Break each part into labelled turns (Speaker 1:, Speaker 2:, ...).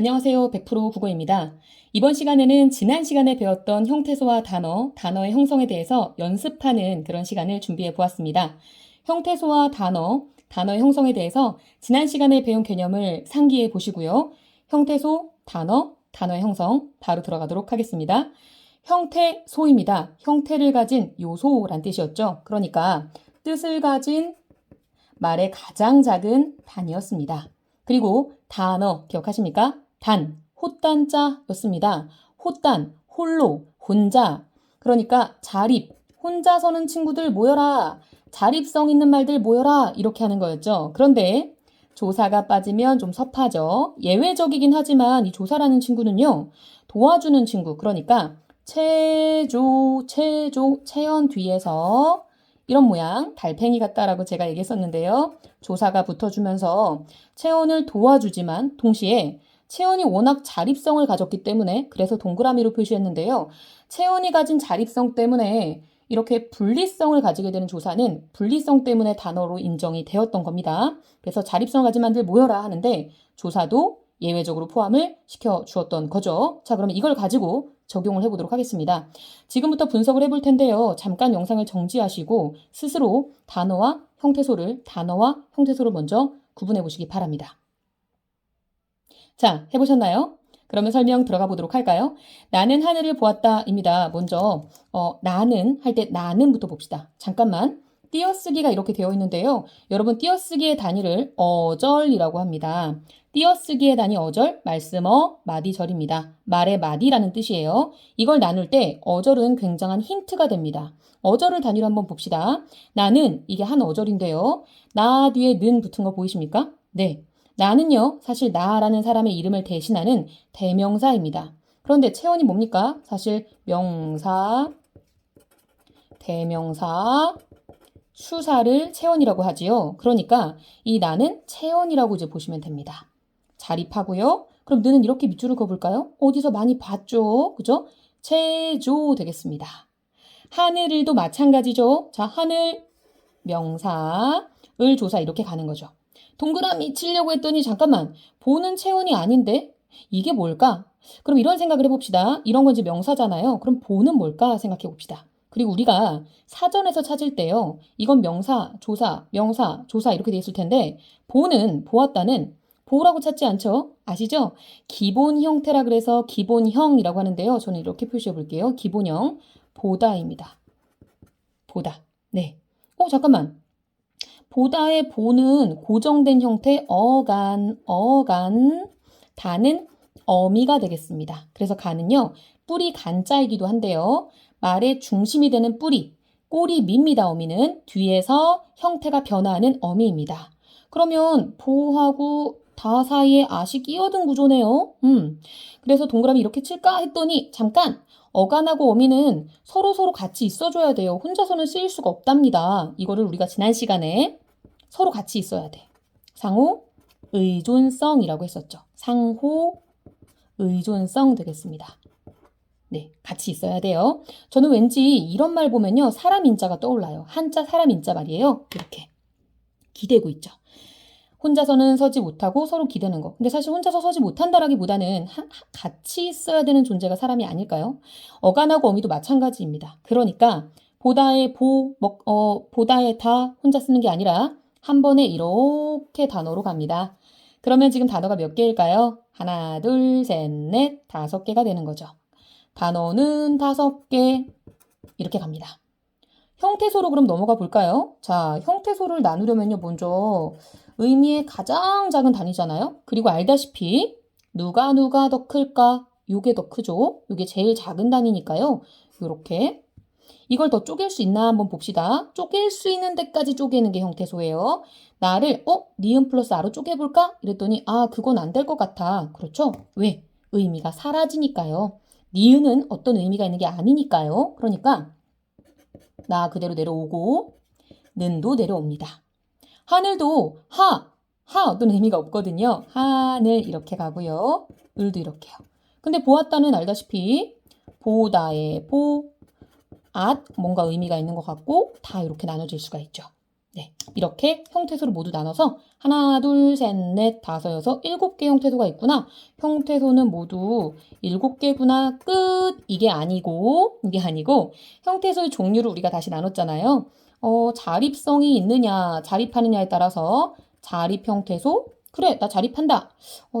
Speaker 1: 안녕하세요. 100% 국어입니다. 이번 시간에는 지난 시간에 배웠던 형태소와 단어의 형성에 대해서 연습하는 그런 시간을 준비해 보았습니다. 형태소와 단어의 형성에 대해서 지난 시간에 배운 개념을 상기해 보시고요. 형태소, 단어의 형성 바로 들어가도록 하겠습니다. 형태소입니다. 형태를 가진 요소란 뜻이었죠. 그러니까 뜻을 가진 말의 가장 작은 단위였습니다. 그리고 단어 기억하십니까? 호단자였습니다. 호단, 홀로, 혼자. 그러니까 자립, 혼자 서는 친구들 모여라. 자립성 있는 말들 모여라. 이렇게 하는 거였죠. 그런데 조사가 빠지면 좀 섭하죠. 예외적이긴 하지만 이 조사라는 친구는요. 도와주는 친구, 그러니까 체연 뒤에서 이런 모양, 달팽이 같다라고 제가 얘기했었는데요. 조사가 붙어주면서 체온을 도와주지만 동시에 체온이 워낙 자립성을 가졌기 때문에 그래서 동그라미로 표시했는데요. 체온이 가진 자립성 때문에 이렇게 분리성을 가지게 되는 조사는 분리성 때문에 단어로 인정이 되었던 겁니다. 그래서 자립성을 가진 말들 모여라 하는데 조사도 예외적으로 포함을 시켜주었던 거죠. 자, 그러면 이걸 가지고 적용을 해보도록 하겠습니다. 지금부터 분석을 해볼 텐데요. 잠깐 영상을 정지하시고 스스로 단어와 형태소를 먼저 구분해 보시기 바랍니다. 자, 해보셨나요? 그러면 설명 들어가 보도록 할까요? 나는 하늘을 보았다입니다. 먼저 나는 할 때 나는부터 봅시다. 잠깐만. 띄어쓰기가 이렇게 되어 있는데요. 여러분 띄어쓰기의 단위를 어절이라고 합니다. 띄어쓰기의 단위 어절, 말씀어, 마디절입니다. 말의 마디라는 뜻이에요. 이걸 나눌 때 어절은 굉장한 힌트가 됩니다. 어절을 단위로 한번 봅시다. 나는 이게 한 어절인데요. 나 뒤에 는 붙은 거 보이십니까? 네. 나는요, 사실 나라는 사람의 이름을 대신하는 대명사입니다. 그런데 체온이 뭡니까? 사실 명사, 대명사, 수사를 체온이라고 하지요. 그러니까 이 나는 체온이라고 이제 보시면 됩니다. 자립하고요. 그럼 너는 이렇게 밑줄을 그어볼까요? 어디서 많이 봤죠? 그죠? 체조 되겠습니다. 하늘을도 마찬가지죠. 자, 하늘, 명사, 을 조사 이렇게 가는 거죠. 동그라미 치려고 했더니 잠깐만, 보는 체온이 아닌데? 이게 뭘까? 그럼 이런 생각을 해봅시다. 이런 건 이제 명사잖아요. 그럼 보는 뭘까 생각해 봅시다. 그리고 우리가 사전에서 찾을 때요. 이건 명사, 조사 이렇게 돼 있을 텐데 보는, 보았다는 보라고 찾지 않죠? 아시죠? 기본 형태라 그래서 기본형이라고 하는데요. 저는 이렇게 표시해 볼게요. 기본형, 보다입니다. 보다. 네. 잠깐만. 보다의 보는 고정된 형태 어간, 다는 어미가 되겠습니다. 그래서 간은요, 뿌리 간자이기도 한데요. 말의 중심이 되는 뿌리, 꼬리 밉니다. 어미는 뒤에서 형태가 변화하는 어미입니다. 그러면 보하고 다 사이에 아시 끼어든 구조네요. 그래서 동그라미 이렇게 칠까 했더니 잠깐 어간하고 어미는 서로 같이 있어줘야 돼요. 혼자서는 쓰일 수가 없답니다. 이거를 우리가 지난 시간에 서로 같이 있어야 돼. 상호 의존성이라고 했었죠. 상호 의존성 되겠습니다. 네, 같이 있어야 돼요. 저는 왠지 이런 말 보면요. 사람 인자가 떠올라요. 한자 사람 인자 말이에요. 이렇게 기대고 있죠. 혼자서는 서지 못하고 서로 기대는 거. 근데 사실 혼자서 서지 못한다라기보다는 같이 있어야 되는 존재가 사람이 아닐까요? 어간하고 어미도 마찬가지입니다. 그러니까 보다의 보다의 다 혼자 쓰는 게 아니라 한 번에 이렇게 단어로 갑니다. 그러면 지금 단어가 몇 개일까요? 하나, 둘, 셋, 넷, 5개가 되는 거죠. 단어는 5개 이렇게 갑니다. 형태소로 그럼 넘어가 볼까요? 자, 형태소를 나누려면요. 먼저 의미의 가장 작은 단위잖아요. 그리고 알다시피 누가 더 클까? 요게 더 크죠. 요게 제일 작은 단위니까요. 요렇게 이걸 더 쪼갤 수 있나 한번 봅시다. 쪼갤 수 있는 데까지 쪼개는 게 형태소예요. 나를 니은 플러스 아로 쪼개볼까? 이랬더니 그건 안 될 것 같아. 그렇죠? 왜? 의미가 사라지니까요. 니은은 어떤 의미가 있는 게 아니니까요. 그러니까 나 그대로 내려오고 는도 내려옵니다. 하늘도 어떤 의미가 없거든요. 하늘 이렇게 가고요. 을도 이렇게요. 근데 보았다는 알다시피 보다의 뭔가 의미가 있는 것 같고 다 이렇게 나눠질 수가 있죠. 네, 이렇게 형태소를 모두 나눠서 하나, 둘, 셋, 넷, 다섯, 여섯, 7개 형태소가 있구나. 형태소는 모두 7개구나. 끝! 이게 아니고 형태소의 종류를 우리가 다시 나눴잖아요. 자립성이 있느냐, 자립하느냐에 따라서 자립 형태소, 그래, 나 자립한다.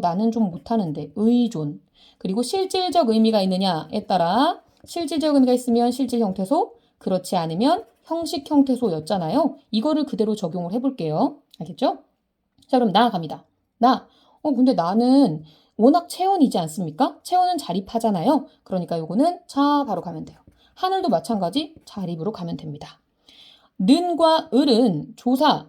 Speaker 1: 나는 좀 못하는데, 의존. 그리고 실질적 의미가 있느냐에 따라 실질적 의미가 있으면 실질 형태소, 그렇지 않으면 형식 형태소였잖아요. 이거를 그대로 적용을 해볼게요. 알겠죠? 자, 그럼 나아갑니다. 근데 나는 워낙 체온이지 않습니까? 체온은 자립하잖아요. 그러니까 요거는 자, 바로 가면 돼요. 하늘도 마찬가지 자립으로 가면 됩니다. 는과 을은 조사,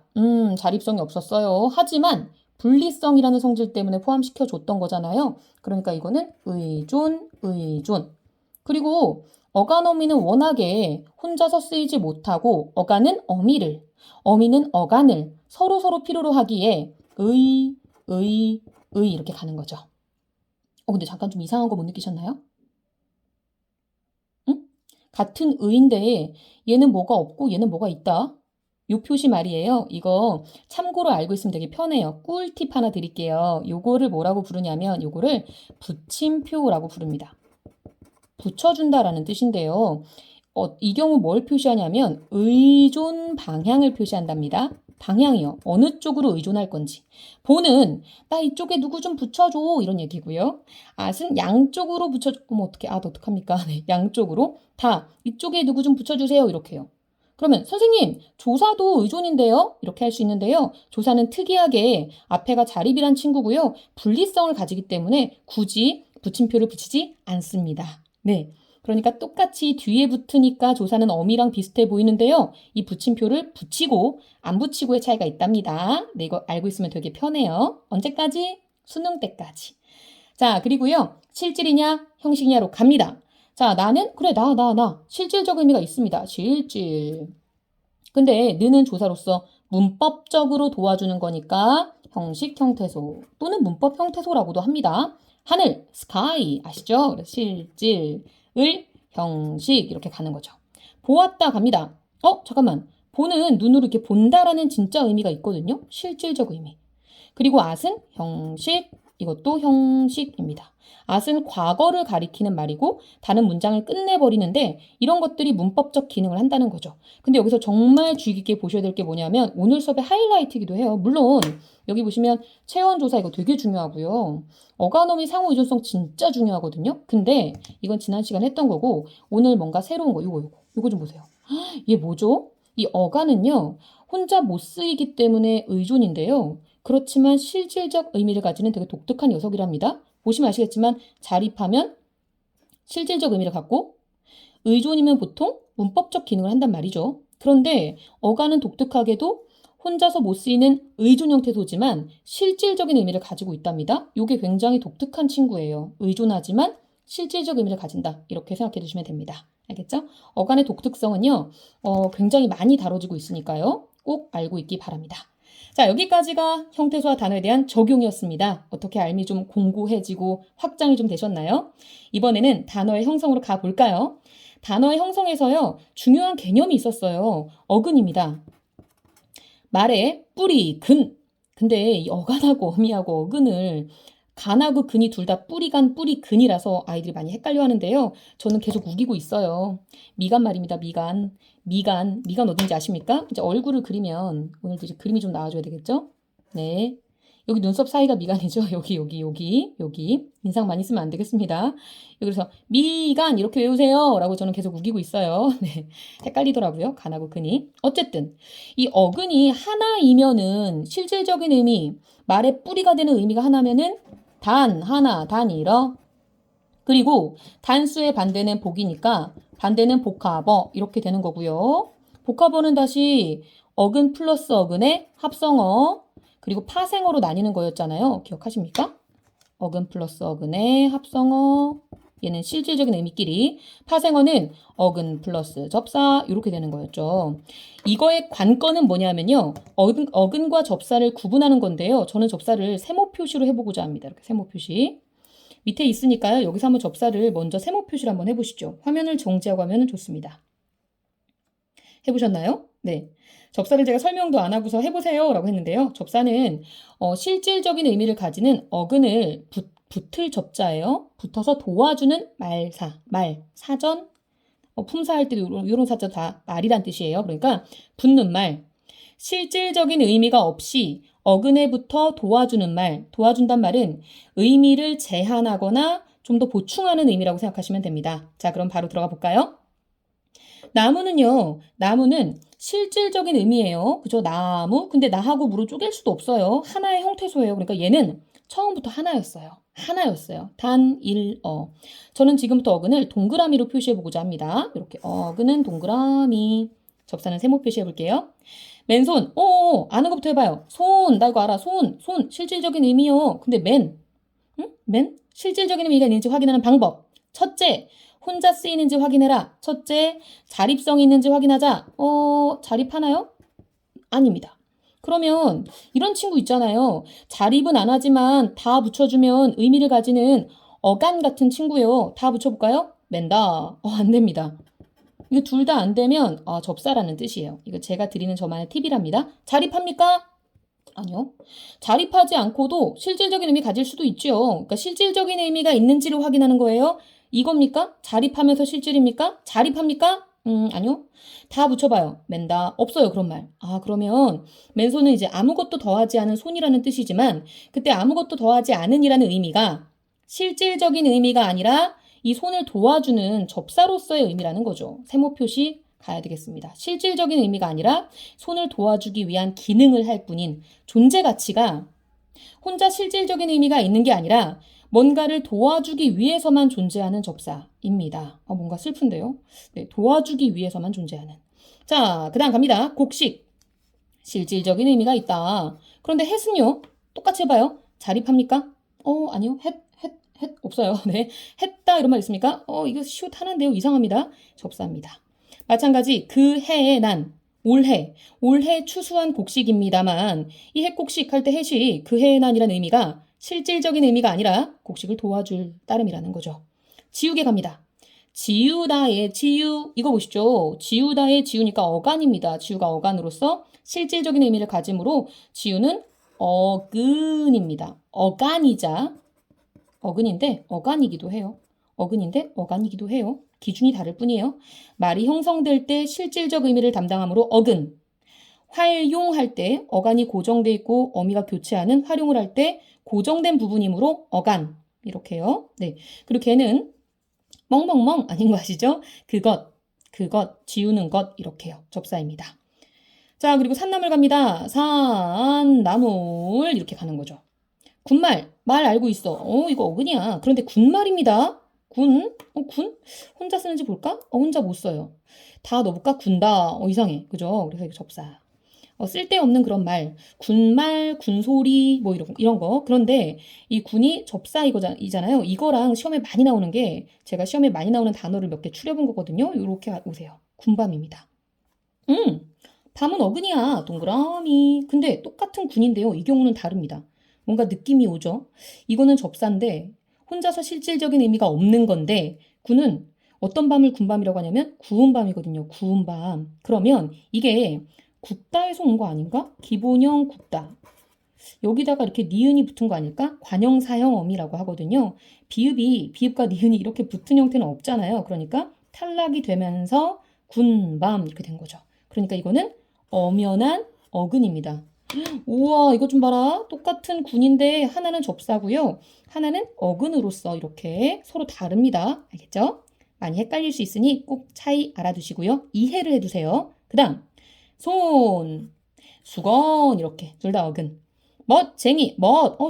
Speaker 1: 자립성이 없었어요. 하지만 분리성이라는 성질 때문에 포함시켜 줬던 거잖아요. 그러니까 이거는 의존. 그리고 어간어미는 워낙에 혼자서 쓰이지 못하고 어간은 어미는 어간을 서로 필요로 하기에 의 이렇게 가는 거죠. 근데 잠깐 좀 이상한 거 못 느끼셨나요? 응? 같은 의인데 얘는 뭐가 없고 얘는 뭐가 있다. 요 표시 말이에요. 이거 참고로 알고 있으면 되게 편해요. 꿀팁 하나 드릴게요. 요거를 뭐라고 부르냐면 요거를 붙임표라고 부릅니다. 붙여준다라는 뜻인데요. 이 경우 뭘 표시하냐면 의존 방향을 표시한답니다. 방향이요. 어느 쪽으로 의존할 건지. 보는 나 이쪽에 누구 좀 붙여줘 이런 얘기고요. 앗은 양쪽으로 붙여줘. 어떡해. 어떡합니까? 네, 양쪽으로 다 이쪽에 누구 좀 붙여주세요 이렇게요. 그러면 선생님 조사도 의존인데요. 이렇게 할 수 있는데요. 조사는 특이하게 앞에가 자립이란 친구고요. 분리성을 가지기 때문에 굳이 붙임표를 붙이지 않습니다. 네. 그러니까 똑같이 뒤에 붙으니까 조사는 어미랑 비슷해 보이는데요. 이 붙임표를 붙이고 안 붙이고의 차이가 있답니다. 네, 이거 알고 있으면 되게 편해요. 언제까지? 수능 때까지. 자, 그리고요. 실질이냐, 형식이냐로 갑니다. 자, 나는 그래, 나. 실질적 의미가 있습니다. 실질. 근데 느는 조사로서 문법적으로 도와주는 거니까 형식 형태소 또는 문법 형태소라고도 합니다. 하늘, sky 아시죠? 실질. 을, 형식 이렇게 가는 거죠. 보았다 갑니다. 잠깐만. 보는 눈으로 이렇게 본다라는 진짜 의미가 있거든요. 실질적 의미. 그리고 앗은 형식, 이것도 형식입니다. 앗은 과거를 가리키는 말이고 다른 문장을 끝내버리는데 이런 것들이 문법적 기능을 한다는 거죠. 근데 여기서 정말 주의 깊게 보셔야 될 게 뭐냐면 오늘 수업의 하이라이트이기도 해요. 물론 여기 보시면 체온조사 이거 되게 중요하고요. 어간어미 상호 의존성 진짜 중요하거든요. 근데 이건 지난 시간에 했던 거고 오늘 뭔가 새로운 거 요거 좀 보세요. 얘 뭐죠? 이 어간은요. 혼자 못 쓰이기 때문에 의존인데요. 그렇지만 실질적 의미를 가지는 되게 독특한 녀석이랍니다. 보시면 아시겠지만 자립하면 실질적 의미를 갖고 의존이면 보통 문법적 기능을 한단 말이죠. 그런데 어간은 독특하게도 혼자서 못 쓰이는 의존 형태소지만 실질적인 의미를 가지고 있답니다. 이게 굉장히 독특한 친구예요. 의존하지만 실질적 의미를 가진다. 이렇게 생각해 두시면 됩니다. 알겠죠? 어간의 독특성은요. 굉장히 많이 다뤄지고 있으니까요. 꼭 알고 있기 바랍니다. 자, 여기까지가 형태소와 단어에 대한 적용이었습니다. 어떻게 알미 좀 공고해지고 확장이 좀 되셨나요? 이번에는 단어의 형성으로 가볼까요? 단어의 형성에서요. 중요한 개념이 있었어요. 어근입니다. 말의 뿌리, 근. 근데 이 어간하고 어미하고 어근을 간하고 근이 둘 다 뿌리간, 뿌리근이라서 아이들이 많이 헷갈려 하는데요. 저는 계속 우기고 있어요. 미간 말입니다. 미간 어딘지 아십니까? 이제 얼굴을 그리면 오늘도 이제 그림이 좀 나와줘야 되겠죠? 네. 여기 눈썹 사이가 미간이죠. 여기. 인상 많이 쓰면 안 되겠습니다. 그래서 미간 이렇게 외우세요. 라고 저는 계속 우기고 있어요. 네. 헷갈리더라고요. 간하고 근이. 어쨌든 이 어근이 하나이면은 실질적인 의미, 말의 뿌리가 되는 의미가 하나면은 하나, 단일어. 그리고 단수의 반대는 복이니까 반대는 복합어 이렇게 되는 거고요. 복합어는 다시 어근 플러스 어근의 합성어 그리고 파생어로 나뉘는 거였잖아요. 기억하십니까? 어근 플러스 어근의 합성어 얘는 실질적인 의미끼리 파생어는 어근 플러스 접사 이렇게 되는 거였죠. 이거의 관건은 뭐냐면요. 어근과 접사를 구분하는 건데요. 저는 접사를 세모 표시로 해보고자 합니다. 이렇게 세모 표시. 밑에 있으니까요. 여기서 한번 접사를 먼저 세모 표시를 한번 해보시죠. 화면을 정지하고 하면 좋습니다. 해보셨나요? 네. 접사를 제가 설명도 안 하고서 해보세요 라고 했는데요. 접사는 실질적인 의미를 가지는 어근을 붙을 접자예요. 붙어서 도와주는 말사, 말, 사전, 품사할 때도 이런 사자 다 말이란 뜻이에요. 그러니까 붙는 말, 실질적인 의미가 없이 어근에 붙어 도와주는 말, 도와준단 말은 의미를 제한하거나 좀 더 보충하는 의미라고 생각하시면 됩니다. 자, 그럼 바로 들어가 볼까요? 나무는 실질적인 의미예요. 그죠? 나무. 근데 나하고 무로 쪼갤 수도 없어요. 하나의 형태소예요. 그러니까 얘는 처음부터 하나였어요. 하나였어요. 단일어. 저는 지금부터 어근을 동그라미로 표시해보고자 합니다. 이렇게 어근은 동그라미. 접사는 세모 표시해볼게요. 맨손. 아는 것부터 해봐요. 손. 나 이거 알아. 손. 실질적인 의미요. 근데 맨? 실질적인 의미가 있는지 확인하는 방법. 첫째, 혼자 쓰이는지 확인해라. 첫째, 자립성이 있는지 확인하자. 자립하나요? 아닙니다. 그러면 이런 친구 있잖아요. 자립은 안 하지만 다 붙여주면 의미를 가지는 어간 같은 친구요. 다 붙여볼까요? 맨다. 안 됩니다. 이거 둘 다 안 되면 접사라는 뜻이에요. 이거 제가 드리는 저만의 팁이랍니다. 자립합니까? 아니요. 자립하지 않고도 실질적인 의미 가질 수도 있죠. 그러니까 실질적인 의미가 있는지를 확인하는 거예요. 이겁니까? 자립하면서 실질입니까? 자립합니까? 아니요. 다 붙여봐요. 맨다. 없어요. 그런 말. 그러면 맨손은 이제 아무것도 더하지 않은 손이라는 뜻이지만 그때 아무것도 더하지 않은이라는 의미가 실질적인 의미가 아니라 이 손을 도와주는 접사로서의 의미라는 거죠. 세모 표시 가야 되겠습니다. 실질적인 의미가 아니라 손을 도와주기 위한 기능을 할 뿐인 존재 가치가 혼자 실질적인 의미가 있는 게 아니라 뭔가를 도와주기 위해서만 존재하는 접사입니다. 뭔가 슬픈데요. 네, 도와주기 위해서만 존재하는. 자, 그 다음 갑니다. 곡식. 실질적인 의미가 있다. 그런데 햇은요? 똑같이 해봐요. 자립합니까? 아니요. 햇 없어요. 네. 했다 이런 말 있습니까? 이거 슛 하는데요. 이상합니다. 접사입니다. 마찬가지 그 해에 난 올해 추수한 곡식입니다만 이 해곡식 할 때 해시 그 해에 난이라는 의미가 실질적인 의미가 아니라 곡식을 도와줄 따름이라는 거죠. 지우개 갑니다. 지우다의 지우 이거 보시죠. 지우다의 지우니까 어간입니다. 지우가 어간으로서 실질적인 의미를 가지므로 지우는 어근입니다. 어간이자 어근인데 어간이기도 해요. 어근인데 어간이기도 해요. 기준이 다를 뿐이에요. 말이 형성될 때 실질적 의미를 담당하므로 어근. 활용할 때 어간이 고정돼 있고 어미가 교체하는 활용을 할 때 고정된 부분이므로 어간. 이렇게요. 네. 그리고 걔는 멍멍멍 아닌 거 아시죠? 그것, 지우는 것 이렇게요. 접사입니다. 자, 그리고 산나물 갑니다. 산나물 이렇게 가는 거죠. 군말, 말 알고 있어. 이거 어근이야. 그런데 군말입니다. 군? 혼자 쓰는지 볼까? 혼자 못 써요. 다 넣어볼까? 군다. 이상해. 그죠? 그래서 이거 접사. 쓸데없는 그런 말. 군말, 군소리, 뭐 이런 거. 그런데 이 군이 접사 이잖아요. 이거랑 시험에 많이 나오는 게 제가 시험에 많이 나오는 단어를 몇 개 추려본 거거든요. 이렇게 오세요. 군밤입니다. 밤은 어근이야. 동그라미. 근데 똑같은 군인데요. 이 경우는 다릅니다. 뭔가 느낌이 오죠? 이거는 접사인데 혼자서 실질적인 의미가 없는 건데 군은 어떤 밤을 군밤이라고 하냐면 구운 밤이거든요. 구운 밤. 그러면 이게 굽다에서 온 거 아닌가? 기본형 굽다. 여기다가 이렇게 니은이 붙은 거 아닐까? 관형사형 어미라고 하거든요. 비읍과 니은이 이렇게 붙은 형태는 없잖아요. 그러니까 탈락이 되면서 군밤 이렇게 된 거죠. 그러니까 이거는 엄연한 어근입니다. 우와, 이거 좀 봐라. 똑같은 군인데 하나는 접사고요. 하나는 어근으로서 이렇게 서로 다릅니다. 알겠죠? 많이 헷갈릴 수 있으니 꼭 차이 알아두시고요. 이해를 해두세요. 그 다음 손, 수건 이렇게 둘 다 어근. 멋쟁이,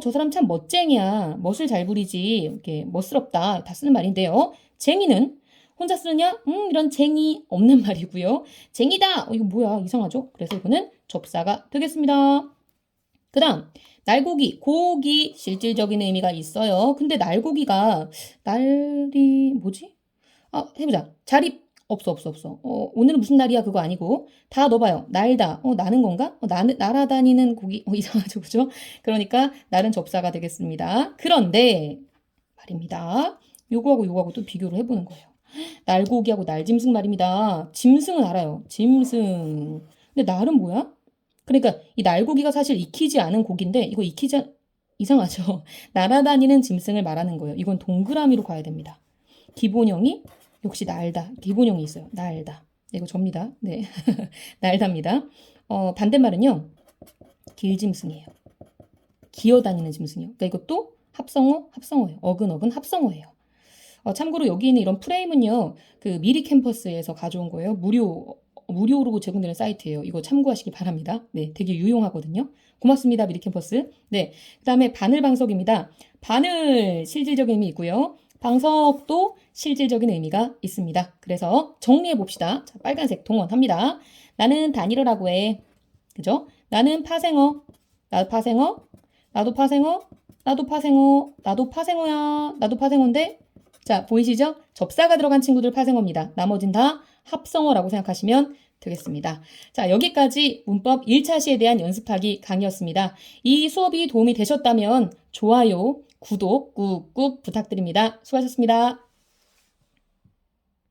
Speaker 1: 저 사람 참 멋쟁이야. 멋을 잘 부리지. 이렇게 멋스럽다. 다 쓰는 말인데요. 쟁이는 혼자 쓰느냐? 이런 쟁이 없는 말이고요. 쟁이다! 이거 뭐야? 이상하죠? 그래서 이거는 접사가 되겠습니다. 그 다음, 날고기, 고기, 실질적인 의미가 있어요. 근데 날고기가, 날이, 뭐지? 해보자. 자립, 없어. 오늘은 무슨 날이야? 그거 아니고. 다 넣어봐요. 날다. 나는 건가? 날아다니는 고기. 이상하죠? 그죠? 그러니까, 날은 접사가 되겠습니다. 그런데, 말입니다. 요거하고 또 비교를 해보는 거예요. 날고기하고 날짐승 말입니다. 짐승은 알아요. 짐승. 근데 날은 뭐야? 그러니까 이 날고기가 사실 익히지 않은 고기인데 이거 이상하죠? 날아다니는 짐승을 말하는 거예요. 이건 동그라미로 가야 됩니다. 기본형이 역시 날다. 기본형이 있어요. 날다. 네, 이거 접니다. 네. 날답니다. 반대말은요. 길짐승이에요. 기어다니는 짐승이요. 그러니까 이것도 합성어예요. 어근어근 합성어예요. 참고로 여기 있는 이런 프레임은요, 그 미리 캠퍼스에서 가져온 거예요. 무료로 제공되는 사이트예요. 이거 참고하시기 바랍니다. 네, 되게 유용하거든요. 고맙습니다, 미리 캠퍼스. 네, 그 다음에 바늘 방석입니다. 바늘 실질적인 의미 있고요. 방석도 실질적인 의미가 있습니다. 그래서 정리해 봅시다. 자, 빨간색 동원합니다. 나는 다니르라고 해. 그죠? 나는 파생어. 나도 파생어. 나도 파생어. 나도 파생어. 나도 파생어야. 나도 파생어인데. 자, 보이시죠? 접사가 들어간 친구들 파생어입니다. 나머진 다 합성어라고 생각하시면 되겠습니다. 자, 여기까지 문법 1차 시에 대한 연습하기 강의였습니다. 이 수업이 도움이 되셨다면 좋아요, 구독 꾹꾹 부탁드립니다. 수고하셨습니다.